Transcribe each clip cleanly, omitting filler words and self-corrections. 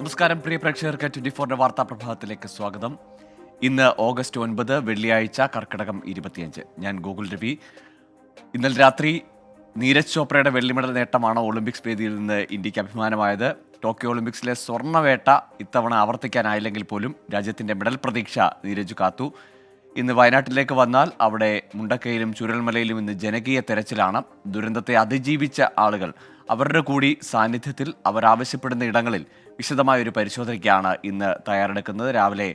നമസ്കാരം പ്രിയ പ്രേക്ഷകർക്ക് 24 വാർത്താ പ്രഭാതത്തിലേക്ക് സ്വാഗതം. ഇന്ന് ഓഗസ്റ്റ് 9 വെള്ളിയാഴ്ച, കർക്കിടകം 25. ഞാൻ ഗോകുൽ രവി. ഇന്നലെ രാത്രി നീരജ് ചോപ്രയുടെ വെള്ളി മെഡൽ നേട്ടമാണ് ഒളിമ്പിക്സ് വേദിയിൽ നിന്ന് ഇന്ത്യക്ക് അഭിമാനമായത്. ടോക്കിയോ ഒളിമ്പിക്സിലെ സ്വർണ്ണവേട്ട ഇത്തവണ ആവർത്തിക്കാനായില്ലെങ്കിൽ പോലും രാജ്യത്തിന്റെ മെഡൽ പ്രതീക്ഷ നീരജ് കാത്തു. ഇന്ന് വയനാട്ടിലേക്ക് വന്നാൽ അവിടെ മുണ്ടക്കയിലും ചുരൽമലയിലും ഇന്ന് ജനകീയ തെരച്ചിലാണ്. ദുരന്തത്തെ അതിജീവിച്ച ആളുകൾ അവരുടെ കൂടി സാന്നിധ്യത്തിൽ അവർ ആവശ്യപ്പെടുന്ന ഇടങ്ങളിൽ വിശദമായ ഒരു പരിശോധനയ്ക്കാണ് ഇന്ന് തയ്യാറെടുക്കുന്നത്. രാവിലെ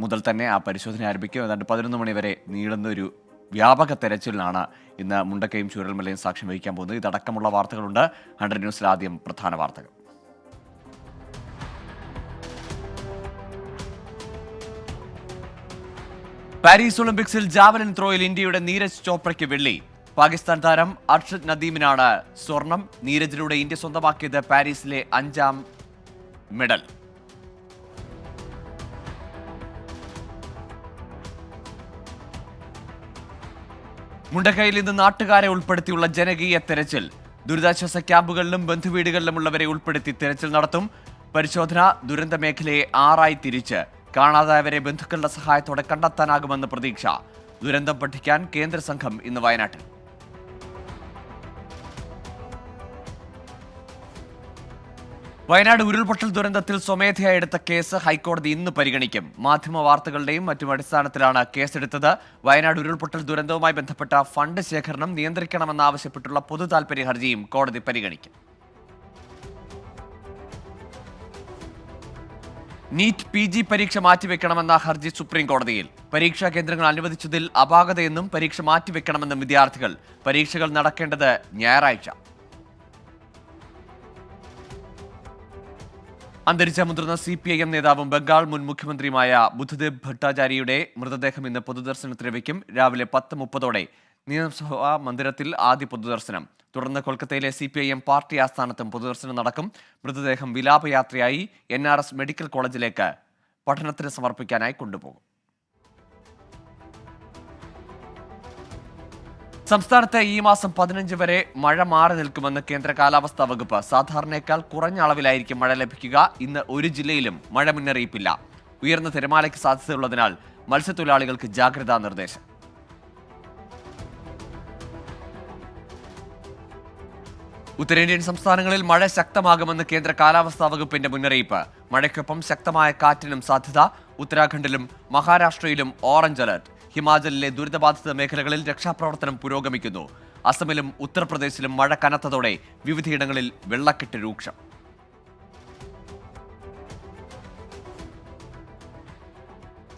മുതൽ തന്നെ ആ പരിശോധന ആരംഭിക്കും. ഏതാണ്ട് 11 മണി വരെ നീളുന്ന ഒരു വ്യാപക തെരച്ചിലിനാണ് ഇന്ന് മുണ്ടക്കയും ചുരൽമലയും സാക്ഷ്യം വഹിക്കാൻ പോകുന്നത്. ഇതടക്കമുള്ള വാർത്തകളുണ്ട്. 100 ന്യൂസിൽ ആദ്യം പ്രധാന വാർത്തകൾ. പാരീസ് ഒളിമ്പിക്സിൽ ജാവലിൻ ത്രോയിൽ ഇന്ത്യയുടെ നീരജ് ചോപ്രയ്ക്ക് വെള്ളി. പാകിസ്ഥാൻ താരം അർഷദ് നദീമിനാണ് സ്വർണം. നീരജിലൂടെ ഇന്ത്യ സ്വന്തമാക്കിയത് പാരീസിലെ 5ാം മെഡൽ. മുണ്ടക്കയിൽ ഇന്ന് നാട്ടുകാരെ ഉൾപ്പെടുത്തിയുള്ള ജനകീയ തെരച്ചിൽ. ദുരിതാശ്വാസ ക്യാമ്പുകളിലും ബന്ധുവീടുകളിലുമുള്ളവരെ ഉൾപ്പെടുത്തി തെരച്ചിൽ നടത്തും. പരിശോധന ദുരന്ത മേഖലയെ 6ആയി തിരിച്ച് കാണാതായവരെ ബന്ധുക്കളുടെ സഹായത്തോടെ കണ്ടെത്താനാകുമെന്ന് പ്രതീക്ഷ. ദുരന്തം പഠിക്കാൻ കേന്ദ്ര സംഘം ഇന്ന് വയനാട്ടിൽ. വയനാട് ഉരുൾപൊട്ടൽ ദുരന്തത്തിൽ സ്വമേധയാ എടുത്ത കേസ് ഹൈക്കോടതി ഇന്ന് പരിഗണിക്കും. മാധ്യമ വാർത്തകളുടെയും മറ്റും അടിസ്ഥാനത്തിലാണ് കേസെടുത്തത്. വയനാട് ഉരുൾപൊട്ടൽ ദുരന്തവുമായി ബന്ധപ്പെട്ട ഫണ്ട് ശേഖരണം നിയന്ത്രിക്കണമെന്നാവശ്യപ്പെട്ടുള്ള പൊതു താൽപര്യ ഹർജിയും കോടതി പരിഗണിക്കും. നീറ്റ് PG പരീക്ഷ മാറ്റിവെക്കണമെന്ന ഹർജി സുപ്രീം കോടതിയിൽ. പരീക്ഷാ കേന്ദ്രങ്ങൾ അനുവദിച്ചതിൽ അപാകതയെന്നും പരീക്ഷ മാറ്റിവെക്കണമെന്നും വിദ്യാർത്ഥികൾ. പരീക്ഷകൾ നടക്കേണ്ടത് ഞായറാഴ്ച. അന്തരിച്ച മുതിർന്ന CPIM നേതാവും ബംഗാൾ മുൻ മുഖ്യമന്ത്രിയുമായ ബുദ്ധദേവ് ഭട്ടാചാര്യയുടെ മൃതദേഹം ഇന്ന് പൊതുദർശനത്തിന് വയ്ക്കും. രാവിലെ 10:30 നിയമസഭാ മന്ദിരത്തിൽ ആദ്യ പൊതുദർശനം. തുടർന്ന് കൊൽക്കത്തയിലെ CPIM പാർട്ടി ആസ്ഥാനത്തും പൊതുദർശനം നടക്കും. മൃതദേഹം വിലാപയാത്രയായി NRS മെഡിക്കൽ കോളേജിലേക്ക് പഠനത്തിന് സമർപ്പിക്കാനായി കൊണ്ടുപോകും. സംസ്ഥാനത്ത് ഈ മാസം 15 വരെ മഴ മാറി നിൽക്കുമെന്ന് കേന്ദ്ര കാലാവസ്ഥാ വകുപ്പ്. സാധാരണയേക്കാൾ കുറഞ്ഞ അളവിലായിരിക്കും മഴ ലഭിക്കുക. ഇന്ന് ഒരു ജില്ലയിലും മഴ മുന്നറിയിപ്പില്ല. ഉയർന്ന തിരമാലയ്ക്ക് സാധ്യതയുള്ളതിനാൽ മത്സ്യത്തൊഴിലാളികൾക്ക് ജാഗ്രതാ നിർദ്ദേശം. ഉത്തരേന്ത്യൻ സംസ്ഥാനങ്ങളിൽ മഴ ശക്തമാകുമെന്ന് കേന്ദ്ര കാലാവസ്ഥാ വകുപ്പിന്റെ മുന്നറിയിപ്പ്. മഴയ്ക്കൊപ്പം ശക്തമായ കാറ്റിനും സാധ്യത. ഉത്തരാഖണ്ഡിലും മഹാരാഷ്ട്രയിലും ഓറഞ്ച് അലർട്ട്. ഹിമാചലിലെ ദുരിതബാധിത മേഖലകളിൽ രക്ഷാപ്രവർത്തനം പുരോഗമിക്കുന്നു. അസമിലും ഉത്തർപ്രദേശിലും മഴ കനത്തതോടെ വിവിധയിടങ്ങളിൽ വെള്ളക്കെട്ട് രൂക്ഷം.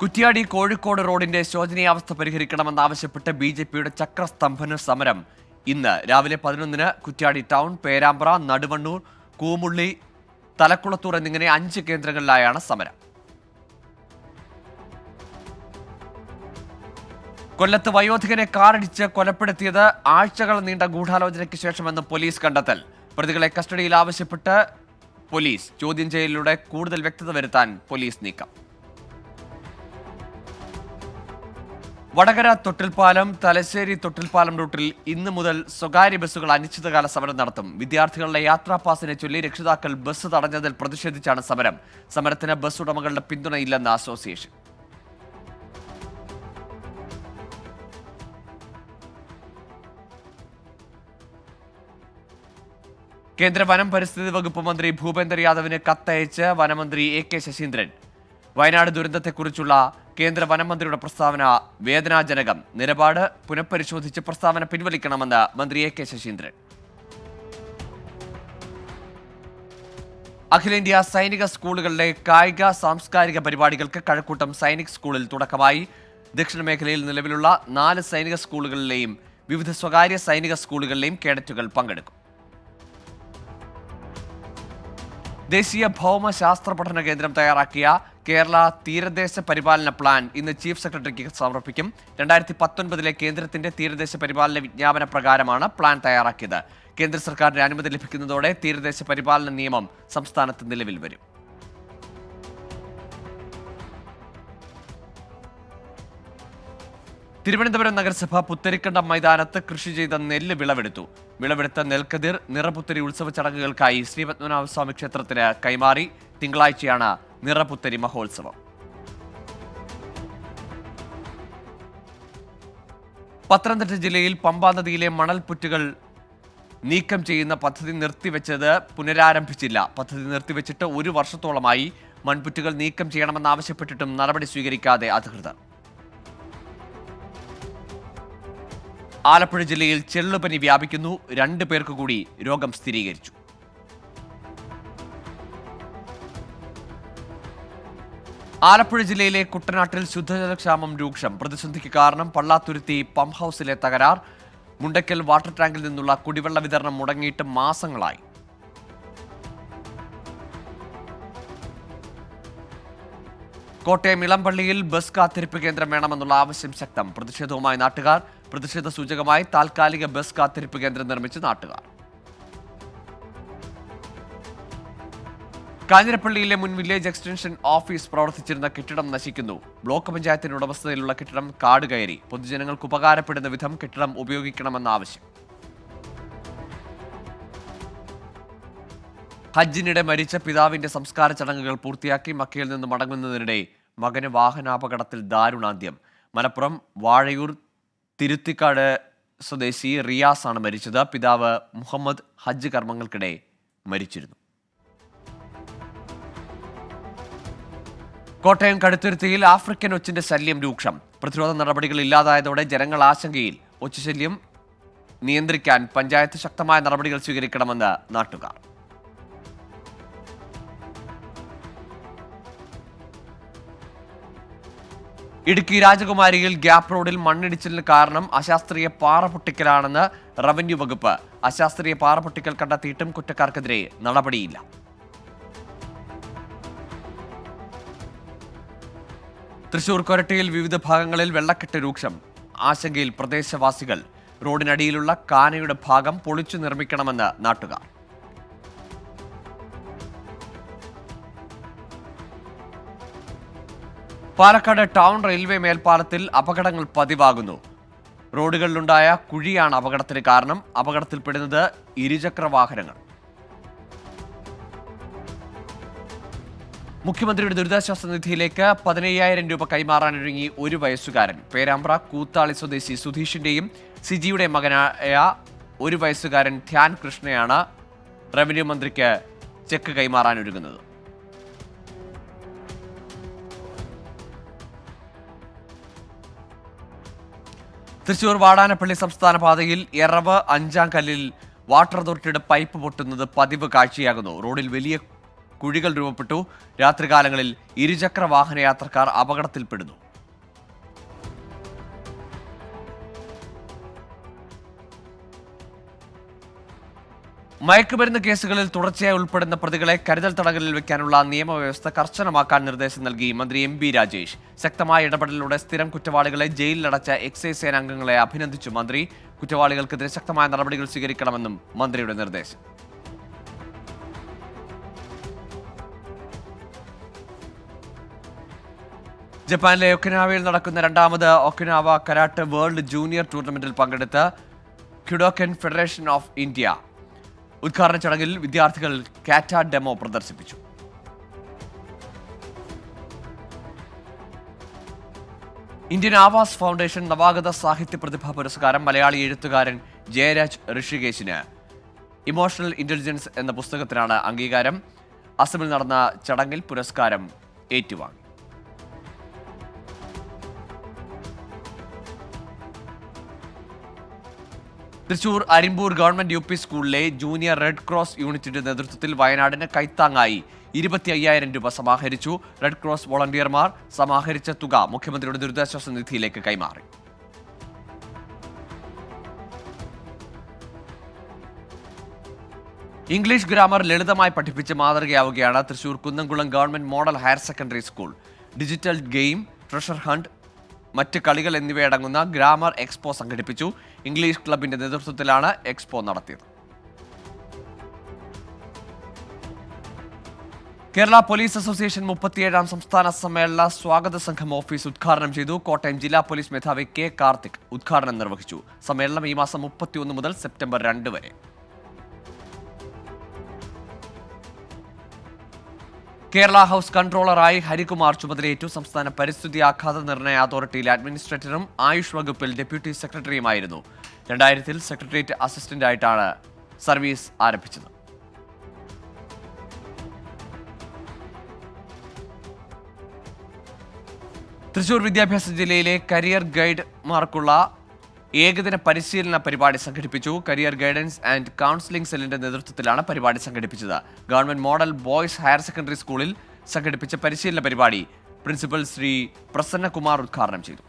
കുറ്റ്യാടി കോഴിക്കോട് റോഡിന്റെ ശോചനീയാവസ്ഥ പരിഹരിക്കണമെന്നാവശ്യപ്പെട്ട് BJPയുടെ ചക്രസ്തംഭന സമരം ഇന്ന് രാവിലെ 11-ന് കുറ്റ്യാടി ടൗൺ, പേരാമ്പ്ര, നടുവണ്ണൂർ, കൂമുള്ളി, തലക്കുളത്തൂർ എന്നിങ്ങനെ 5 കേന്ദ്രങ്ങളിലായാണ് സമരം. കൊല്ലത്ത് വയോധികനെ കാറിടിച്ച് കൊലപ്പെടുത്തിയത് ആഴ്ചകൾ നീണ്ട ഗൂഢാലോചനയ്ക്ക് ശേഷമെന്ന് പോലീസ് കണ്ടെത്തൽ. പ്രതികളെ കസ്റ്റഡിയിൽ ആവശ്യപ്പെട്ട് പോലീസ്. ചോദ്യം ചെയ്യലിലൂടെ കൂടുതൽ വ്യക്തത വരുത്താൻ പോലീസ് നീക്കം. വടകര തൊട്ടിൽപ്പാലം, തലശ്ശേരി തൊട്ടിൽപ്പാലം റൂട്ടിൽ ഇന്ന് മുതൽ സ്വകാര്യ ബസ്സുകൾ അനിശ്ചിതകാല സമരം നടത്തും. വിദ്യാർത്ഥികളുടെ യാത്രാ പാസിനെ ചൊല്ലി രക്ഷിതാക്കൾ ബസ് തടഞ്ഞതിൽ പ്രതിഷേധിച്ചാണ് സമരം. സമരത്തിന് ബസ് ഉടമകളുടെ പിന്തുണയില്ലെന്ന് അസോസിയേഷൻ. കേന്ദ്ര വനം പരിസ്ഥിതി വകുപ്പ് മന്ത്രി ഭൂപേന്ദർ യാദവിന് കത്തയച്ച് വനമന്ത്രി AK ശശീന്ദ്രൻ. വയനാട് ദുരന്തത്തെക്കുറിച്ചുള്ള കേന്ദ്ര വനമന്ത്രിയുടെ പ്രസ്താവന വേദനാജനകം. നിലപാട് പുനഃപരിശോധിച്ച് പ്രസ്താവന പിൻവലിക്കണമെന്ന് മന്ത്രി AK ശശീന്ദ്രൻ. അഖിലേന്ത്യാ സൈനിക സ്കൂളുകളിലെ കായിക സാംസ്കാരിക പരിപാടികൾക്ക് കഴക്കൂട്ടം സൈനിക് സ്കൂളിൽ തുടക്കമായി. ദക്ഷിണ മേഖലയിൽ നിലവിലുള്ള 4 സൈനിക സ്കൂളുകളിലെയും വിവിധ സ്വകാര്യ സൈനിക സ്കൂളുകളിലെയും കേഡറ്റുകൾ പങ്കെടുക്കും. ദേശീയ ഭൗമ ശാസ്ത്ര പഠന കേന്ദ്രം തയ്യാറാക്കിയ കേരള തീരദേശ പരിപാലന പ്ലാൻ ഇന്ന് ചീഫ് സെക്രട്ടറിക്ക് സമർപ്പിക്കും. 2019 കേന്ദ്രത്തിന്റെ തീരദേശ പരിപാലന വിജ്ഞാപന പ്രകാരമാണ് പ്ലാൻ തയ്യാറാക്കിയത്. കേന്ദ്ര സർക്കാരിന്റെ അനുമതി ലഭിക്കുന്നതോടെ തീരദേശ പരിപാലന നിയമം സംസ്ഥാനത്ത് നിലവിൽ വരും. തിരുവനന്തപുരം നഗരസഭ പുത്തരിക്കണ്ടം മൈതാനത്ത് കൃഷി ചെയ്ത നെല്ല് വിളവെടുത്തു. വിളവെടുത്ത നെൽക്കതിർ നിറപുത്തരി ഉത്സവ ചടങ്ങുകൾക്കായി ശ്രീപത്മനാഭസ്വാമി ക്ഷേത്രത്തിന് കൈമാറി. തിങ്കളാഴ്ചയാണ് നിറപുത്തരി മഹോത്സവം. പത്തനംതിട്ട ജില്ലയിൽ പമ്പാ നദിയിലെ മണൽപുറ്റുകൾ നീക്കം ചെയ്യുന്ന പദ്ധതി നിർത്തിവെച്ചത് പുനരാരംഭിച്ചില്ല. പദ്ധതി നിർത്തിവെച്ചിട്ട് 1 വർഷത്തോളമായി. മൺപുറ്റുകൾ നീക്കം ചെയ്യണമെന്നാവശ്യപ്പെട്ടിട്ടും നടപടി സ്വീകരിക്കാതെ അധികൃതർ. ആലപ്പുഴ ജില്ലയിൽ ചെള്ളുപനി വ്യാപിക്കുന്നു. 2 പേർക്ക് കൂടി രോഗം സ്ഥിരീകരിച്ചു. ആലപ്പുഴ ജില്ലയിലെ കുട്ടനാട്ടിൽ ശുദ്ധജലക്ഷാമം രൂക്ഷം. പ്രതിസന്ധിക്ക് കാരണം പള്ളാത്തുരുത്തി പമ്പ് ഹൗസിലെ തകരാർ. മുണ്ടക്കൽ വാട്ടർ ടാങ്കിൽ നിന്നുള്ള കുടിവെള്ള വിതരണം മുടങ്ങിയിട്ട് മാസങ്ങളായി. കോട്ടയം ഇളമ്പള്ളിയിൽ ബസ് കാത്തിരിപ്പ് കേന്ദ്രം വേണമെന്നുള്ള ആവശ്യം ശക്തം. പ്രതിഷേധവുമായി നാട്ടുകാർ. പ്രതിഷേധ സൂചകമായി താൽക്കാലിക ബസ് കാത്തിരിപ്പ് കേന്ദ്രം നിർമ്മിച്ച് നാട്ടുകാർ. കാഞ്ഞിരപ്പള്ളിയിലെ മുൻ വില്ലേജ് എക്സ്റ്റൻഷൻ ഓഫീസ് പ്രവർത്തിച്ചിരുന്ന കെട്ടിടം നശിക്കുന്നു. ബ്ലോക്ക് പഞ്ചായത്തിന്റെ ഉടമസ്ഥതയിലുള്ള കെട്ടിടം കാട് കയറി. പൊതുജനങ്ങൾക്ക് ഉപകാരപ്പെടുന്ന വിധം കെട്ടിടം ഉപയോഗിക്കണമെന്ന ആവശ്യം. ഹജ്ജിനിടെ മരിച്ച പിതാവിന്റെ സംസ്കാര ചടങ്ങുകൾ പൂർത്തിയാക്കി മക്കയിൽ നിന്ന് മടങ്ങുന്നതിനിടെ മകന് വാഹനാപകടത്തിൽ ദാരുണാന്ത്യം. മലപ്പുറം വാഴയൂർ തിരുത്തിക്കാട് സ്വദേശി റിയാസ് ആണ് മരിച്ചത്. പിതാവ് മുഹമ്മദ് ഹജ്ജ് കർമ്മങ്ങൾക്കിടെ മരിച്ചിരുന്നു. കോട്ടയം കടുത്തുരുത്തിയിൽ ആഫ്രിക്കൻ ഒച്ചിന്റെ ശല്യം രൂക്ഷം. പ്രതിരോധ നടപടികൾ ഇല്ലാതായതോടെ ജനങ്ങൾ ആശങ്കയിൽ. ഒച്ചുശല്യം നിയന്ത്രിക്കാൻ പഞ്ചായത്ത് ശക്തമായ നടപടികൾ സ്വീകരിക്കണമെന്ന് നാട്ടുകാർ. ഇടുക്കി രാജകുമാരിയിൽ ഗ്യാപ് റോഡിൽ മണ്ണിടിച്ചിലിന് കാരണം അശാസ്ത്രീയ പാറ പൊട്ടിക്കലാണെന്ന് റവന്യൂ വകുപ്പ്. അശാസ്ത്രീയ പാറ പൊട്ടിക്കൽ കണ്ടെത്തിയിട്ടും കുറ്റക്കാർക്കെതിരെ നടപടിയില്ല. തൃശൂർ കൊരട്ടിയിൽ വിവിധ ഭാഗങ്ങളിൽ വെള്ളക്കെട്ട് രൂക്ഷം. ആശങ്കയിൽ പ്രദേശവാസികൾ. റോഡിനടിയിലുള്ള കാനയുടെ ഭാഗം പൊളിച്ചു നിർമ്മിക്കണമെന്ന് നാട്ടുകാർ. പാലക്കാട് ടൗൺ റെയിൽവേ മേൽപ്പാലത്തിൽ അപകടങ്ങൾ പതിവാകുന്നു. റോഡുകളിലുണ്ടായ കുഴിയാണ് അപകടത്തിന് കാരണം. അപകടത്തിൽപ്പെടുന്നത് ഇരുചക്ര വാഹനങ്ങൾ. മുഖ്യമന്ത്രിയുടെ ദുരിതാശ്വാസ നിധിയിലേക്ക് 15,000 രൂപ കൈമാറാനൊരുങ്ങി 1 വയസ്സുകാരൻ. പേരാമ്പ്ര കൂത്താളി സ്വദേശി സുധീഷിന്റെയും സിജിയുടെ മകനായ 1 വയസ്സുകാരൻ ധ്യാൻ കൃഷ്ണയാണ് റവന്യൂ മന്ത്രിക്ക് ചെക്ക് കൈമാറാനൊരുങ്ങുന്നത്. തൃശൂർ വാടാനപ്പള്ളി സംസ്ഥാന പാതയിൽ എറവ് 5-ാം കല്ലിൽ വാട്ടർ അതോറിറ്റിയുടെ പൈപ്പ് പൊട്ടുന്നത് പതിവ് കാഴ്ചയാകുന്നു. റോഡിൽ വലിയ കുഴികൾ രൂപപ്പെട്ടു. രാത്രികാലങ്ങളിൽ ഇരുചക്ര വാഹന യാത്രക്കാർ അപകടത്തിൽപ്പെടുന്നു. മയക്കുമരുന്ന് കേസുകളിൽ തുടർച്ചയായി ഉൾപ്പെടുന്ന പ്രതികളെ കരുതൽ തടങ്കലിൽ വെക്കാനുള്ള നിയമവ്യവസ്ഥ കർശനമാക്കാൻ നിർദ്ദേശം നൽകി മന്ത്രി MB രാജേഷ്. ശക്തമായ ഇടപെടലിലൂടെ സ്ഥിരം കുറ്റവാളികളെ ജയിലിലടച്ച എക്സൈസ് സേനാംഗങ്ങളെ അഭിനന്ദിച്ചു മന്ത്രി. കുറ്റവാളികൾക്കെതിരെ ശക്തമായ നടപടികൾ സ്വീകരിക്കണമെന്നും മന്ത്രിയുടെ നിർദ്ദേശം. ജപ്പാനിലെ ഒക്കിനാവയിൽ നടക്കുന്ന 2ാമത് ഒക്കിനാവ കരാട്ടെ വേൾഡ് ജൂനിയർ ടൂർണമെന്റിൽ പങ്കെടുത്ത ക്യുഡോക്കൻ ഫെഡറേഷൻ ഓഫ് ഇന്ത്യ ഉദ്ഘാടന ചടങ്ങിൽ വിദ്യാർത്ഥികൾ കാറ്റ ഡെമോ പ്രദർശിപ്പിച്ചു. ഇന്ത്യൻ ആവാസ് ഫൗണ്ടേഷൻ നവാഗത സാഹിത്യ പ്രതിഭാ പുരസ്കാരം മലയാളി എഴുത്തുകാരൻ ജയരാജ് ഋഷികേശിന് ഇമോഷണൽ ഇന്റലിജൻസ് എന്ന പുസ്തകത്തിനാണ് അംഗീകാരം. അസമിൽ നടന്ന ചടങ്ങിൽ പുരസ്കാരം ഏറ്റുവാങ്ങി. തൃശൂർ അരിമ്പൂർ ഗവൺമെന്റ് UP സ്കൂളിലെ ജൂനിയർ റെഡ് ക്രോസ് യൂണിറ്റിന്റെ നേതൃത്വത്തിൽ വയനാടിന് കൈത്താങ്ങായി 25,000 രൂപ സമാഹരിച്ചു. റെഡ് ക്രോസ് വോളണ്ടിയർമാർ സമാഹരിച്ച തുക മുഖ്യമന്ത്രിയുടെ ദുരിതാശ്വാസ നിധിയിലേക്ക് കൈമാറി. ഇംഗ്ലീഷ് ഗ്രാമർ ലളിതമായി പഠിപ്പിച്ച് മാതൃകയാവുകയാണ് Thrissur Kunnamkulam government model higher secondary school. Digital game, treasure hunt, മറ്റ് കളികൾ എന്നിവയടങ്ങുന്ന ഗ്രാമർ എക്സ്പോ സംഘടിപ്പിച്ചു. ഇംഗ്ലീഷ് ക്ലബിന്റെ നേതൃത്വത്തിലാണ് എക്സ്പോ നടത്തിയത്. കേരള പോലീസ് അസോസിയേഷൻ 37ാം സംസ്ഥാന സമ്മേളന സ്വാഗത സംഘം ഓഫീസ് ഉദ്ഘാടനം ചെയ്തു. കോട്ടയം ജില്ലാ പോലീസ് മേധാവി കെ കാർത്തിക് ഉദ്ഘാടനം നിർവഹിച്ചു. സമ്മേളനം ഈ മാസം 31 മുതൽ സെപ്റ്റംബർ 2 വരെ. കേരള ഹൌസ് കൺട്രോളറായി ഹരികുമാർ ചുമതലയേറ്റു. സംസ്ഥാന പരിസ്ഥിതി ആഘാത നിർണയ അതോറിറ്റിയിലെ അഡ്മിനിസ്ട്രേറ്ററും ആയുഷ് വകുപ്പിൽ ഡെപ്യൂട്ടി സെക്രട്ടറിയുമായിരുന്നു. 2000-ൽ സെക്രട്ടേറിയറ്റ് അസിസ്റ്റന്റായിട്ടാണ് സർവീസ് ആരംഭിച്ചത്. തൃശൂർ വിദ്യാഭ്യാസ ജില്ലയിലെ കരിയർ ഗൈഡർമാർക്കുള്ള ഏകദിന പരിശീലന പരിപാടി സംഘടിപ്പിച്ചു. കരിയർ ഗൈഡൻസ് ആൻഡ് കൗൺസിലിംഗ് സെല്ലിന്റെ നേതൃത്വത്തിലാണ് പരിപാടി സംഘടിപ്പിച്ചത്. Government model boys higher secondary സ്കൂളിൽ സംഘടിപ്പിച്ച പരിശീലന പരിപാടി പ്രിൻസിപ്പൽ ശ്രീ പ്രസന്നകുമാർ ഉദ്ഘാടനം ചെയ്തു.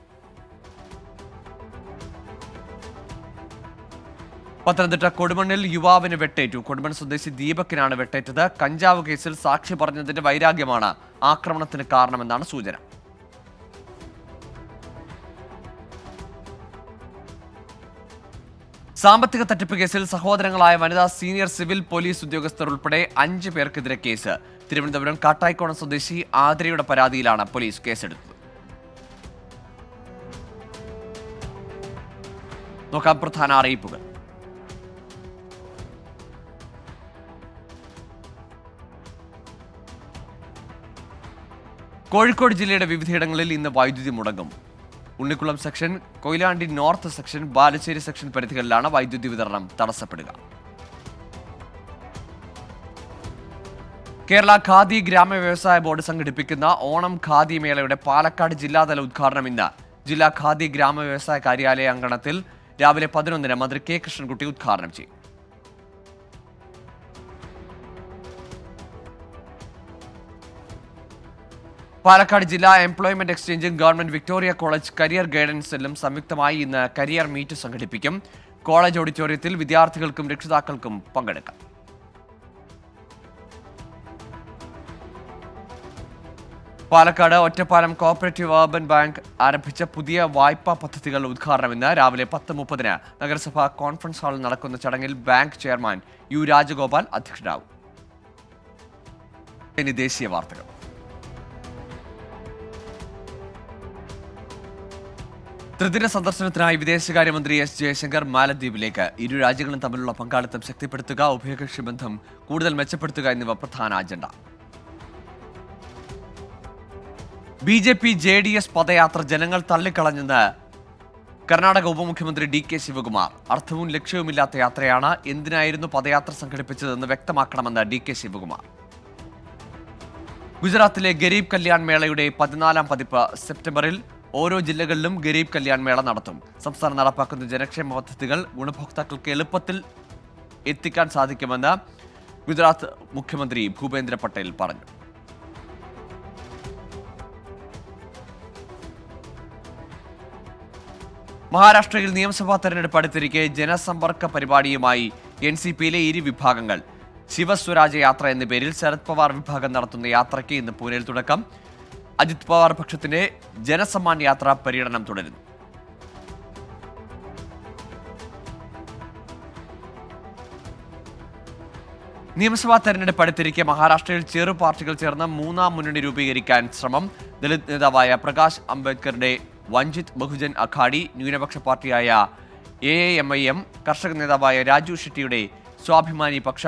പത്തനംതിട്ട കൊടുമണ്ണിൽ യുവാവിന് വെട്ടേറ്റു. കൊടുമൺ സ്വദേശി ദീപക്കിനാണ് വെട്ടേറ്റത്. കഞ്ചാവ് കേസിൽ സാക്ഷി പറഞ്ഞതിന്റെ വൈരാഗ്യമാണ് ആക്രമണത്തിന് കാരണമെന്നാണ് സൂചന. സാമ്പത്തിക തട്ടിപ്പ് കേസിൽ സഹോദരങ്ങളായ വനിതാ സീനിയർ സിവിൽ പോലീസ് ഉദ്യോഗസ്ഥർ ഉൾപ്പെടെ 5 പേർക്കെതിരെ കേസ്. തിരുവനന്തപുരം കാട്ടായിക്കോണം സ്വദേശി ആതിരയുടെ പരാതിയിലാണ് പോലീസ് കേസെടുത്തത്. നോക്കാം പ്രധാന അറിയിപ്പുകൾ. കോഴിക്കോട് ജില്ലയുടെ വിവിധയിടങ്ങളിൽ ഇന്ന് വൈദ്യുതി മുടങ്ങും. Unnikulam section, Koyilandy north section, Balussery section പരിധികളിലാണ് വൈദ്യുതി വിതരണം തടസ്സപ്പെടുക. കേരള ഖാദി ഗ്രാമ വ്യവസായ ബോർഡ് സംഘടിപ്പിക്കുന്ന ഓണം ഖാദി മേളയുടെ പാലക്കാട് ജില്ലാതല ഉദ്ഘാടനം ഇന്ന്. ജില്ലാ ഖാദി ഗ്രാമ വ്യവസായ കാര്യാലയ അങ്കണത്തിൽ രാവിലെ 11-ന് മന്ത്രി കെ കൃഷ്ണൻകുട്ടി ഉദ്ഘാടനം ചെയ്യും. പാലക്കാട് ജില്ലാ എംപ്ലോയ്മെന്റ് എക്സ്ചേഞ്ചും government Victoria college career guidance സെല്ലും സംയുക്തമായി ഇന്ന് കരിയർ മീറ്റ് സംഘടിപ്പിക്കും. കോളേജ് ഓഡിറ്റോറിയത്തിൽ വിദ്യാർത്ഥികൾക്കും രക്ഷിതാക്കൾക്കും പങ്കെടുക്കാം. Palakkad Ottapalam cooperative urban bank ആരംഭിച്ച പുതിയ വായ്പാ പദ്ധതികളുടെ ഉദ്ഘാടനം ഇന്ന് രാവിലെ 10:30-ന് നഗരസഭാ കോൺഫറൻസ് ഹാളിൽ നടക്കുന്ന ചടങ്ങിൽ ബാങ്ക് ചെയർമാൻ യു രാജഗോപാൽ അധ്യക്ഷനാകും. ഇനി ദേശീയ വാർത്തകൾ. ത്രിദിന സന്ദർശനത്തിനായി വിദേശകാര്യമന്ത്രി എസ് ജയശങ്കർ മാലദ്വീപിലേക്ക്. ഇരു രാജ്യങ്ങളും തമ്മിലുള്ള പങ്കാളിത്തം ശക്തിപ്പെടുത്തുക, ഉഭയകക്ഷി ബന്ധം കൂടുതൽ മെച്ചപ്പെടുത്തുക എന്നിവ പ്രധാന അജണ്ട. BJP JDS പദയാത്ര ജനങ്ങൾ തള്ളിക്കളഞ്ഞെന്ന് കർണാടക ഉപമുഖ്യമന്ത്രി DK ശിവകുമാർ. അർത്ഥവും ലക്ഷ്യവുമില്ലാത്ത യാത്രയാണ്. എന്തിനായിരുന്നു പദയാത്ര സംഘടിപ്പിച്ചതെന്ന് വ്യക്തമാക്കണമെന്ന് DK ശിവകുമാർ. ഗുജറാത്തിലെ ഗരീബ് കല്യാൺ മേളയുടെ 14ാം പതിപ്പ് സെപ്റ്റംബറിൽ ഓരോ ജില്ലകളിലും ഗരീബ് കല്യാൺ മേള നടത്തും. സംസ്ഥാനം നടപ്പാക്കുന്ന ജനക്ഷേമ പദ്ധതികൾ ഗുണഭോക്താക്കൾക്ക് എളുപ്പത്തിൽ എത്തിക്കാൻ സാധിക്കുമെന്ന് ഗുജറാത്ത് മുഖ്യമന്ത്രി ഭൂപേന്ദ്ര പട്ടേൽ പറഞ്ഞു. മഹാരാഷ്ട്രയിൽ നിയമസഭാ തെരഞ്ഞെടുപ്പ് അടുത്തിരിക്കെ ജനസമ്പർക്ക പരിപാടിയുമായി NCPയിലെ ഇരു വിഭാഗങ്ങൾ. ശിവസ്വരാജ് യാത്ര എന്ന പേരിൽ ശരത് പവാർ വിഭാഗം നടത്തുന്ന യാത്രയ്ക്ക് ഇന്ന് പൂനെയിൽ തുടക്കം. അജിത് പവാർ പക്ഷത്തിന്റെ ജനസമ്മാൻ യാത്ര പര്യടനം തുടരുന്നു. നിയമസഭാ തെരഞ്ഞെടുപ്പ് അടുത്തിരിക്കെ മഹാരാഷ്ട്രയിൽ ചെറു പാർട്ടികൾ ചേർന്ന് 3ാം മുന്നണി രൂപീകരിക്കാൻ ശ്രമം. ദളിത് നേതാവായ പ്രകാശ് അംബേദ്കറുടെ വഞ്ചിത് ബഹുജൻ അഘാഡി, ന്യൂനപക്ഷ പാർട്ടിയായ AIMIM, കർഷക നേതാവായ രാജു ഷെട്ടിയുടെ സ്വാഭിമാനി പക്ഷ,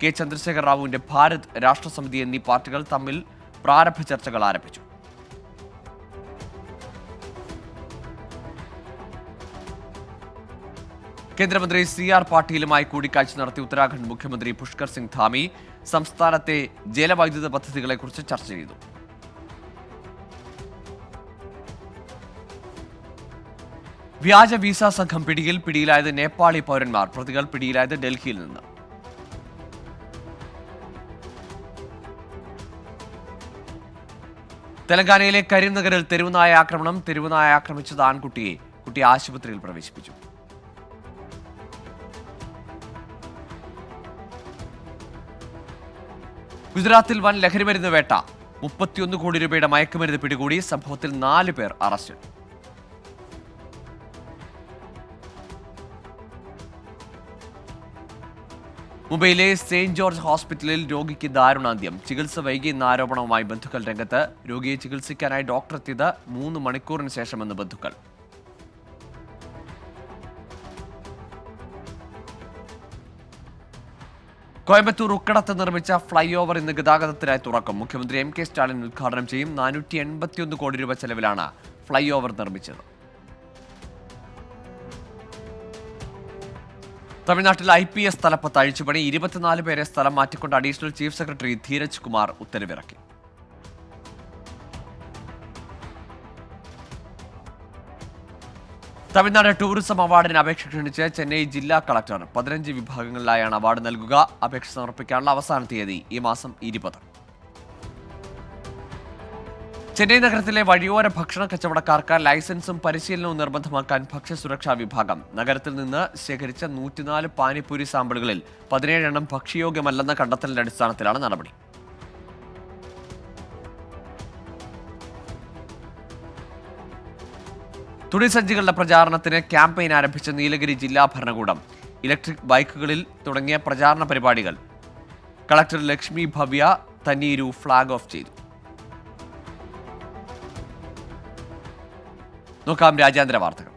കെ ചന്ദ്രശേഖർ റാവുവിന്റെ ഭാരത് രാഷ്ട്രസമിതി എന്നീ പാർട്ടികൾ തമ്മിൽ പ്രാരംഭ ചർച്ചകൾ ആരംഭിച്ചു. കേന്ദ്രമന്ത്രി CR പാട്ടീലുമായി കൂടിക്കാഴ്ച നടത്തി ഉത്തരാഖണ്ഡ് മുഖ്യമന്ത്രി പുഷ്കർ സിംഗ് ധാമി. സംസ്ഥാനത്തെ ജലവൈദ്യുത പദ്ധതികളെക്കുറിച്ച് ചർച്ച ചെയ്തു. വ്യാജ വിസ സംഘം പിടിയിലായത് നേപ്പാളി പൗരന്മാർ. പ്രതികൾ പിടിയിലായത് ഡൽഹിയിൽ നിന്ന്. തെലങ്കാനയിലെ കരിംനഗറിൽ തെരുവുനായ ആക്രമണം. തെരുവുനായ ആക്രമിച്ചത് ആൺകുട്ടിയെ. കുട്ടിയെ ആശുപത്രിയിൽ പ്രവേശിപ്പിച്ചു. ഗുജറാത്തിൽ വൻ ലഹരിമരുന്ന് വേട്ട. 31 കോടി രൂപയുടെ മയക്കുമരുന്ന് പിടികൂടി. സംഭവത്തിൽ 4 പേർ അറസ്റ്റ്. മുംബൈയിലെ സെയിന്റ് ജോർജ് ഹോസ്പിറ്റലിൽ രോഗിക്ക് ദാരുണാന്ത്യം. ചികിത്സ വൈകിയെന്ന ആരോപണവുമായി ബന്ധുക്കൾ രംഗത്ത്. രോഗിയെ ചികിത്സിക്കാനായി ഡോക്ടർ എത്തിയത് 3 മണിക്കൂറിന് ശേഷമെന്ന് ബന്ധുക്കൾ. കോയമ്പത്തൂർ ഉക്കടത്ത് നിർമ്മിച്ച ഫ്ലൈ ഓവർ ഇന്ന് ഗതാഗതത്തിനായി തുറക്കും. മുഖ്യമന്ത്രി എം കെ സ്റ്റാലിൻ ഉദ്ഘാടനം ചെയ്യും. 481 കോടി രൂപ ചെലവിലാണ് ഫ്ലൈ ഓവർ നിർമ്മിച്ചത്. തമിഴ്നാട്ടിൽ IPS തലപ്പത്ത് അഴിച്ചുപണി. 24 പേരെ സ്ഥലം മാറ്റിക്കൊണ്ട് additional chief secretary Dheeraj Kumar ഉത്തരവിറക്കി. തമിഴ്നാട് ടൂറിസം അവാർഡിന് അപേക്ഷ ക്ഷണിച്ച് ചെന്നൈ ജില്ലാ കളക്ടർ. 15 വിഭാഗങ്ങളിലായാണ് അവാർഡ് നൽകുക. അപേക്ഷ സമർപ്പിക്കാനുള്ള അവസാന തീയതി ഈ മാസം 20. ചെന്നൈ നഗരത്തിലെ വഴിയോര ഭക്ഷണ കച്ചവടക്കാർക്ക് ലൈസൻസും പരിശീലനവും നിർബന്ധമാക്കാൻ ഭക്ഷ്യസുരക്ഷാ വിഭാഗം. നഗരത്തിൽ നിന്ന് ശേഖരിച്ച 104 പാനിപ്പൂരി സാമ്പിളുകളിൽ 17 എണ്ണം ഭക്ഷ്യയോഗ്യമല്ലെന്ന കണ്ടെത്തലിന്റെ അടിസ്ഥാനത്തിലാണ് നടപടി. തുണിസഞ്ചികളുടെ പ്രചാരണത്തിന് ക്യാമ്പയിൻ ആരംഭിച്ച നീലഗിരി ജില്ലാ ഭരണകൂടം. ഇലക്ട്രിക് ബൈക്കുകളിൽ തുടങ്ങിയ പ്രചാരണ പരിപാടികൾ collector Lakshmi Bhavya Tanneeru flag off ചെയ്തു. നോക്കാം രാജ്യാന്തര വാർത്തകൾ.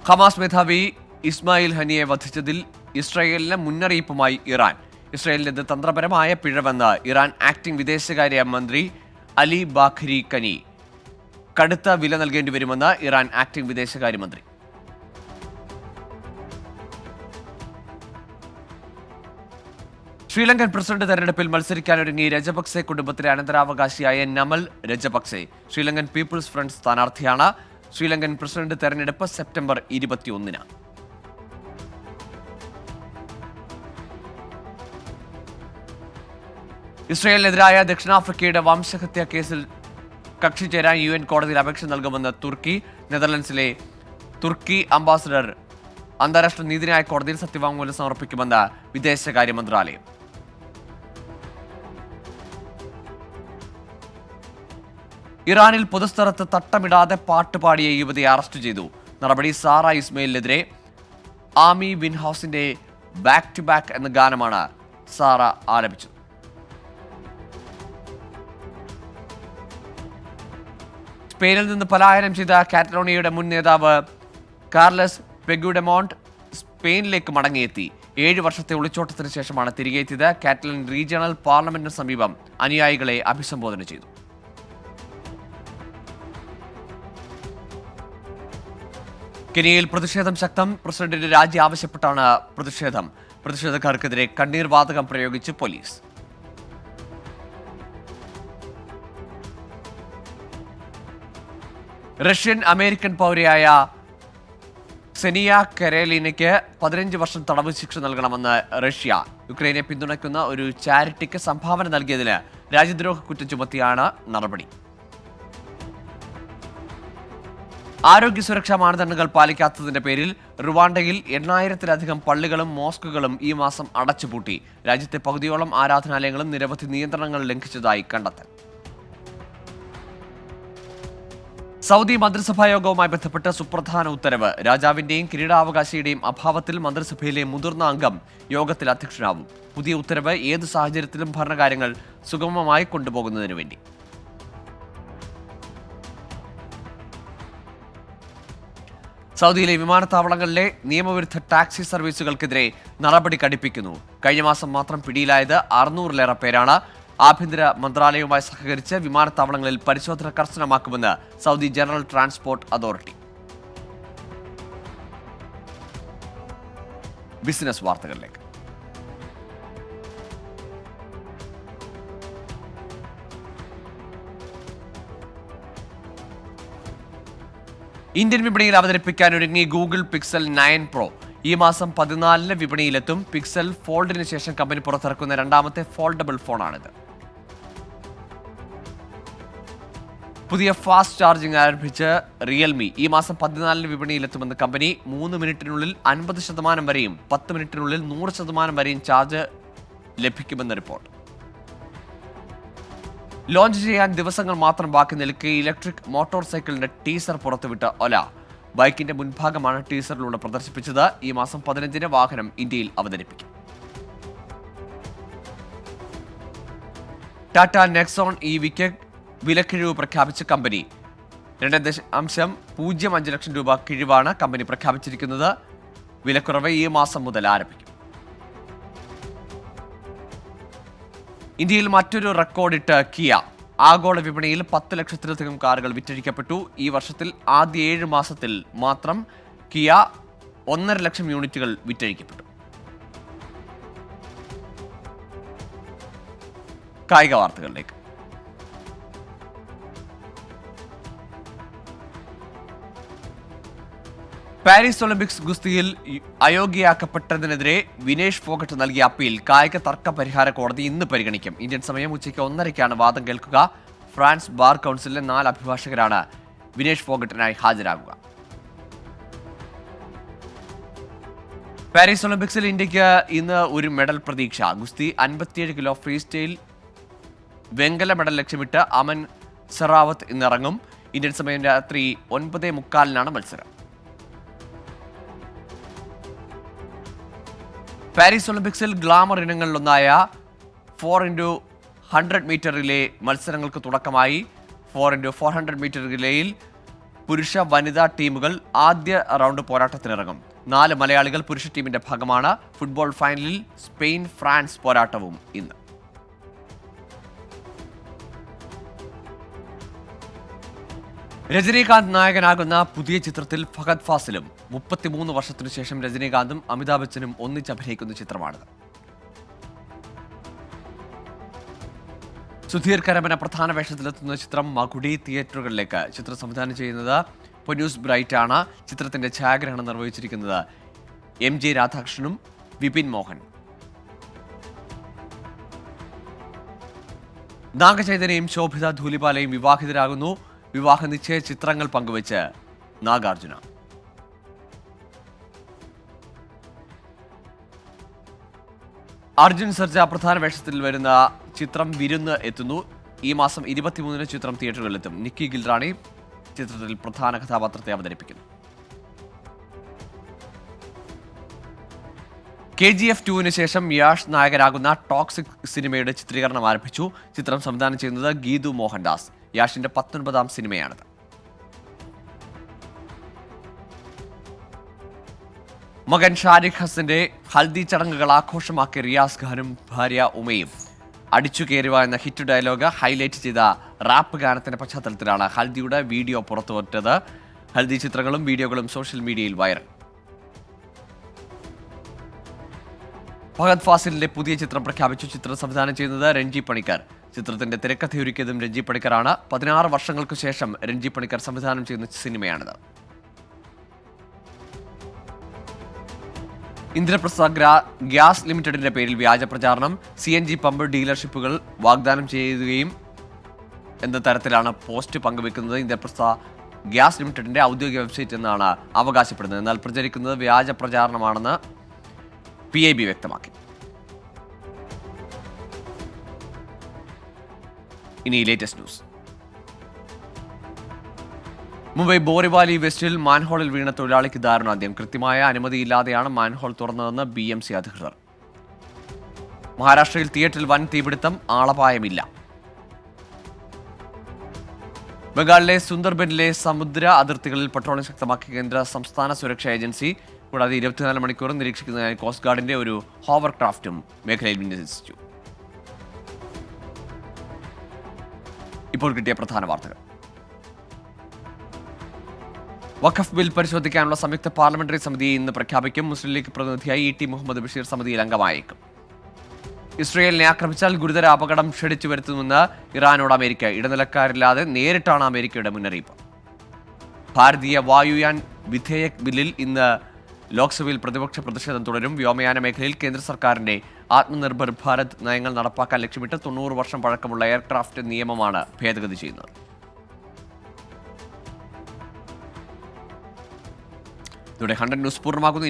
ഹമാസ് മേധാവി ഇസ്മായിൽ ഹനിയെ വധിച്ചതിൽ ഇസ്രായേലിന് മുന്നറിയിപ്പുമായി ഇറാൻ. ഇസ്രായേലിന്റെ തന്ത്രപരമായ പിഴവെന്ന് ഇറാൻ ആക്ടിംഗ് വിദേശകാര്യ മന്ത്രി അലി ബാഖരി കനി. കടുത്ത വില നൽകേണ്ടി വരുമെന്ന് ഇറാൻ ആക്ടിംഗ് വിദേശകാര്യമന്ത്രി. ശ്രീലങ്കൻ പ്രസിഡന്റ് തെരഞ്ഞെടുപ്പിൽ മത്സരിക്കാനൊരുങ്ങി രജപക്സെ കുടുംബത്തിലെ അനന്തരാവകാശിയായ Namal Rajapaksa. Sri Lankan people's front സ്ഥാനാർത്ഥിയാണ്. ശ്രീലങ്കൻ പ്രസിഡന്റ് തെരഞ്ഞെടുപ്പ് സെപ്റ്റംബർ 21-ന്. ഇസ്രായേലിനെതിരായ ദക്ഷിണാഫ്രിക്കയുടെ വംശഹത്യാ കേസിൽ കക്ഷി ചേരാൻ UN കോടതിയിൽ അപേക്ഷ നൽകുമെന്ന് തുർക്കി. നെതർലൻഡ്സിലെ തുർക്കി അംബാസഡർ അന്താരാഷ്ട്ര നീതിന്യായ കോടതിയിൽ സത്യവാങ്മൂലം സമർപ്പിക്കുമെന്ന് വിദേശകാര്യ മന്ത്രാലയം. ഇറാനിൽ പൊതുസ്ഥലത്ത് തട്ടമിടാതെ പാട്ടുപാടിയ യുവതിയെ അറസ്റ്റ് ചെയ്തു. നടപടി സാറ ഇസ്മയിലിനെതിരെ. ആമി വിൻഹൌസിന്റെ ബാക്ക് ടു ബാക്ക് എന്ന ഗാനമാണ് സാറ ആലപിച്ചത്. സ്പെയിനിൽ നിന്ന് പലായനം ചെയ്ത കാറ്റലോണിയയുടെ മുൻ നേതാവ് കാർലസ് പെഗ്യുഡെമോണ്ട് സ്പെയിനിലേക്ക് മടങ്ങിയെത്തി. 7 വർഷത്തെ ഒളിച്ചോട്ടത്തിന് ശേഷമാണ് തിരികെ എത്തിയത്. കാറ്റലൻ റീജിയണൽ പാർലമെന്റിന് സമീപം അനുയായികളെ അഭിസംബോധന ചെയ്തു. കെനിയയിൽ പ്രതിഷേധം ശക്തം. പ്രസിഡന്റിന്റെ രാജി ആവശ്യപ്പെട്ടാണ് പ്രതിഷേധം. പ്രതിഷേധക്കാർക്കെതിരെ കണ്ണീർ വാതകം പ്രയോഗിച്ച് പോലീസ്. റഷ്യൻ അമേരിക്കൻ പൗരയായ സെനിയ കരേലിനയ്ക്ക് 15 വർഷം തടവ് ശിക്ഷ നൽകണമെന്ന് റഷ്യ. യുക്രൈനെ പിന്തുണയ്ക്കുന്ന ഒരു ചാരിറ്റിക്ക് സംഭാവന നൽകിയതിന് രാജ്യദ്രോഹ കുറ്റം ചുമത്തിയാണ് നടപടി. ആരോഗ്യ സുരക്ഷാ മാനദണ്ഡങ്ങൾ പാലിക്കാത്തതിന്റെ പേരിൽ റുവാണ്ടയിൽ 8,000-ലധികം പള്ളികളും മോസ്കുകളും ഈ മാസം അടച്ചുപൂട്ടി. രാജ്യത്തെ പകുതിയോളം ആരാധനാലയങ്ങളും നിരവധി നിയന്ത്രണങ്ങൾ ലംഘിച്ചതായി കണ്ടെത്തൽ. സൗദി മന്ത്രിസഭാ യോഗവുമായി ബന്ധപ്പെട്ട് സുപ്രധാന ഉത്തരവ്. രാജാവിന്റെയും കിരീടാവകാശിയുടെയും അഭാവത്തിൽ മന്ത്രിസഭയിലെ മുതിർന്ന അംഗം യോഗത്തിൽ അധ്യക്ഷനാവും. പുതിയ ഉത്തരവ് ഏത് സാഹചര്യത്തിലും ഭരണകാര്യങ്ങൾ സുഗമമായി കൊണ്ടുപോകുന്നതിനു വേണ്ടി. സൗദിയിലെ വിമാനത്താവളങ്ങളിലെ നിയമവിരുദ്ധ ടാക്സി സർവീസുകൾക്കെതിരെ നടപടി കടുപ്പിക്കുന്നു. കഴിഞ്ഞ മാസം മാത്രം പിടിയിലായത് 600-ലേറെ പേരാണ്. ആഭ്യന്തര മന്ത്രാലയവുമായി സഹകരിച്ച് വിമാനത്താവളങ്ങളിൽ പരിശോധന കർശനമാക്കുമെന്ന് Saudi general transport authority. Business വാർത്തകളിലേക്ക്. ഇന്ത്യൻ വിപണിയിൽ അവതരിപ്പിക്കാൻ ഒരുങ്ങി ഗൂഗിൾ പിക്സൽ 9 Pro. ഈ മാസം 14-ന് വിപണിയിലെത്തും. പിക്സൽ ഫോൾഡിന് ശേഷം കമ്പനി പുറത്തിറക്കുന്ന രണ്ടാമത്തെ ഫോൾഡബിൾ ഫോണാണിത്. പുതിയ ഫാസ്റ്റ് ചാർജിംഗ് ആരംഭിച്ച് റിയൽമി. ഈ മാസം 14-ന് വിപണിയിലെത്തുമെന്ന് കമ്പനി. 3 മിനിറ്റിനുള്ളിൽ 50% വരെയും 10 മിനിറ്റിനുള്ളിൽ 100% വരെയും ചാർജ് ലഭിക്കുമെന്ന് റിപ്പോർട്ട്. ലോഞ്ച് ചെയ്യാൻ ദിവസങ്ങൾ മാത്രം ബാക്കി നിൽക്കെ ഇലക്ട്രിക് മോട്ടോർ സൈക്കിളിന്റെ ടീസർ പുറത്തുവിട്ട ഒല. ബൈക്കിന്റെ മുൻഭാഗമാണ് ടീസറിലൂടെ പ്രദർശിപ്പിച്ചത്. ഈ മാസം 15-ന് വാഹനം ഇന്ത്യയിൽ അവതരിപ്പിക്കും. ടാറ്റ നെക്സോൺ ഇവിക്ക് വിലക്കിഴിവ് പ്രഖ്യാപിച്ച കമ്പനി. 2.05 ലക്ഷം രൂപ കിഴിവാണ് കമ്പനി പ്രഖ്യാപിച്ചിരിക്കുന്നത്. വിലക്കുറവ് ഈ മാസം മുതൽ ആരംഭിക്കും. ഇന്ത്യയിൽ മറ്റൊരു റെക്കോർഡിട്ട് കിയ. ആഗോള വിപണിയിൽ 10 ലക്ഷത്തിലധികം കാറുകൾ വിറ്റഴിക്കപ്പെട്ടു. ഈ വർഷത്തിൽ ആദ്യ 7 മാസത്തിൽ മാത്രം കിയ 1.5 ലക്ഷം യൂണിറ്റുകൾ വിറ്റഴിക്കപ്പെട്ടു. കായിക വാർത്തകളിലേക്ക്. പാരീസ് ഒളിമ്പിക്സ് ഗുസ്തിയിൽ അയോഗ്യയാക്കപ്പെട്ടതിനെതിരെ വിനേഷ് ഫോഗട്ട് നൽകിയ അപ്പീൽ കായിക തർക്ക പരിഹാര കോടതി ഇന്ന് പരിഗണിക്കും. ഇന്ത്യൻ സമയം ഉച്ചയ്ക്ക് 1:30-ക്കാണ് വാദം കേൾക്കുക. ഫ്രാൻസ് ബാർ കൗൺസിലിലെ 4 അഭിഭാഷകരാണ് വിനേഷ് ഫോഗട്ടിനായി ഹാജരാകുക. പാരീസ് ഒളിമ്പിക്സിൽ ഇന്ത്യക്ക് ഇന്ന് ഒരു മെഡൽ പ്രതീക്ഷ. ഗുസ്തി 57 കിലോ ഫ്രീ സ്റ്റൈൽ വെങ്കല മെഡൽ ലക്ഷ്യമിട്ട് അമൻ സെറാവത്ത് ഇന്നിറങ്ങും. ഇന്ത്യൻ സമയം രാത്രി 9:45-നാണ് മത്സരം. പാരീസ് ഒളിമ്പിക്സിൽ ഗ്ലാമർ ഇനങ്ങളിലൊന്നായ 4x100 മീറ്റർ റിലേ മത്സരങ്ങൾക്ക് തുടക്കമായി. 4x400 മീറ്റർ റിലേയിൽ പുരുഷ വനിതാ ടീമുകൾ ആദ്യ റൗണ്ട് പോരാട്ടത്തിനിറങ്ങും. 4 മലയാളികൾ പുരുഷ ടീമിന്റെ ഭാഗമാണ്. ഫുട്ബോൾ ഫൈനലിൽ സ്പെയിൻ ഫ്രാൻസ് പോരാട്ടവും ഇന്ന്. രജനീകാന്ത് നായകനാകുന്ന പുതിയ ചിത്രത്തിൽ ഫഹദ് ഫാസിലും. 33 വർഷത്തിനു ശേഷം രജനീകാന്തും അമിതാഭ് ബച്ചനും ഒന്നിച്ചഭിനയിക്കുന്ന ചിത്രമാണിത്. സുധീർ കരമന പ്രധാന വേഷത്തിലെത്തുന്ന ചിത്രം മകുടി തിയേറ്ററുകളിലേക്ക്. ചിത്രം സംവിധാനം ചെയ്യുന്നത് പൊന്യൂസ് ബ്രൈറ്റ് ആണ്. ചിത്രത്തിന്റെ ഛായാഗ്രഹണം നിർവഹിച്ചിരിക്കുന്നത് MJ രാധാകൃഷ്ണനും വിപിൻ മോഹൻ. നാഗചൈതന്യയും ശോഭിത ധൂലിപാലയും വിവാഹിതരാകുന്നു. വിവാഹ നിശ്ചയ ചിത്രങ്ങൾ പങ്കുവച്ച് നാഗാർജുന. അർജുൻ സർജ പ്രധാന വേഷത്തിൽ വരുന്ന ചിത്രം വിരുന്ന് എത്തുന്നു. ഈ മാസം 23-ന് ചിത്രം തിയേറ്ററുകളിലെത്തും. നിക്കി ഗിൽറാണി ചിത്രത്തിൽ പ്രധാന കഥാപാത്രത്തെ അവതരിപ്പിക്കുന്നു. KGF 2-ന് ശേഷം യാഷ് നായകനാകുന്ന ടോക്സിക് സിനിമയുടെ ചിത്രീകരണം ആരംഭിച്ചു. ചിത്രം സംവിധാനം ചെയ്യുന്നത് ഗീതു മോഹൻദാസ്. യാഷിന്റെ 19ാം സിനിമയാണിത്. മകൻ ഷാരിഖ് ഹസന്റെ ഹൽദി ചടങ്ങുകൾ ആഘോഷമാക്കിയ റിയാസ് ഖാനും ഭാര്യ ഉമയും. അടിച്ചു കയറുക എന്ന ഹിറ്റ് ഡയലോഗ് ഹൈലൈറ്റ് ചെയ്ത റാപ്പ് ഗാനത്തിന്റെ പശ്ചാത്തലത്തിലാണ് ഹൽദിയുടെ വീഡിയോ പുറത്തുവിട്ടത്. ഹൽദി ചിത്രങ്ങളും വീഡിയോകളും സോഷ്യൽ മീഡിയയിൽ വൈറൽ. ഫഹദ് ഫാസിലിന്റെ പുതിയ ചിത്രം പ്രഖ്യാപിച്ചു. ചിത്രം സംവിധാനം ചെയ്യുന്നത് രഞ്ജി പണിക്കർ. ചിത്രത്തിന്റെ തിരക്കഥയൊരുക്കിയതും രഞ്ജി പണിക്കറാണ്. 16 വർഷങ്ങൾക്ക് ശേഷം രഞ്ജി പണിക്കർ സംവിധാനം ചെയ്യുന്ന സിനിമയാണിത്. ഇന്ദ്രപ്രസ്ഥ ഗ്യാസ് ലിമിറ്റഡിന്റെ പേരിൽ വ്യാജ പ്രചാരണം. CNG പമ്പ് ഡീലർഷിപ്പുകൾ വാഗ്ദാനം ചെയ്യുകയും എന്ന തരത്തിലാണ് പോസ്റ്റ് പങ്കുവെക്കുന്നത്. ഇന്ദ്രപ്രസ്ഥ ഗ്യാസ് ലിമിറ്റഡിന്റെ ഔദ്യോഗിക വെബ്സൈറ്റ് എന്നാണ് അവകാശപ്പെടുന്നത്. എന്നാൽ പ്രചരിക്കുന്നത് വ്യാജ പ്രചാരണമാണെന്ന് PIB വ്യക്തമാക്കി. ഇനി ലേറ്റസ്റ്റ് ന്യൂസ്. മുംബൈ ബോറിവാലി വെസ്റ്റിൽ മാൻഹോളിൽ വീണ തൊഴിലാളിക്ക് ദാരുണാന്ത്യം. കൃത്യമായ അനുമതിയില്ലാതെയാണ് മാൻഹോൾ തുറന്നതെന്ന് BMC അധികൃതർ. മഹാരാഷ്ട്രയിൽ തിയേറ്ററിൽ വൻ തീപിടുത്തം. ആളപായമില്ല. ബംഗാളിലെ സുന്ദർബനിലെ സമുദ്ര അതിർത്തികളിൽ പട്രോളിംഗ് ശക്തമാക്കി കേന്ദ്ര സംസ്ഥാന സുരക്ഷാ ഏജൻസി. കൂടാതെ 24 മണിക്കൂറും നിരീക്ഷിക്കുന്നതിനായി കോസ്റ്റ് ഗാർഡിന്റെ ഒരു ഹോവർ ക്രാഫ്റ്റും മേഖലയിൽ വിന്യസിച്ചു. ഇപ്പോൾ കിട്ടിയ പ്രധാന വാർത്തകൾ. വഖഫ് ബിൽ പരിശോധിക്കാനുള്ള സംയുക്ത പാർലമെന്ററി സമിതിയെ ഇന്ന് പ്രഖ്യാപിക്കും. മുസ്ലിം ലീഗ് പ്രതിനിധിയായി ET മുഹമ്മദ് ബഷീർ സമിതിയിൽ അംഗമായേക്കും. ഇസ്രയേലിനെ ആക്രമിച്ചാൽ ഗുരുതര അപകടം ക്ഷണിച്ചു വരുത്തുമെന്ന് ഇറാനോട് അമേരിക്ക. ഇടനിലക്കാരില്ലാതെ നേരിട്ടാണ് അമേരിക്കയുടെ മുന്നറിയിപ്പ്. ഭാരതീയ വായുയാൻ വിധേയക് ബില്ലിൽ ഇന്ന് ലോക്സഭയിൽ പ്രതിപക്ഷ പ്രതിഷേധം തുടരും. വ്യോമയാന മേഖലയിൽ കേന്ദ്ര സർക്കാരിന്റെ ആത്മനിർഭർ ഭാരത് നയങ്ങൾ നടപ്പാക്കാൻ ലക്ഷ്യമിട്ട് 90 വർഷം പഴക്കമുള്ള എയർക്രാഫ്റ്റ് നിയമമാണ് ഭേദഗതി ചെയ്യുന്നത്. ഇതോടെ 100 ന്യൂസ് പൂർണ്ണമാകുന്നു.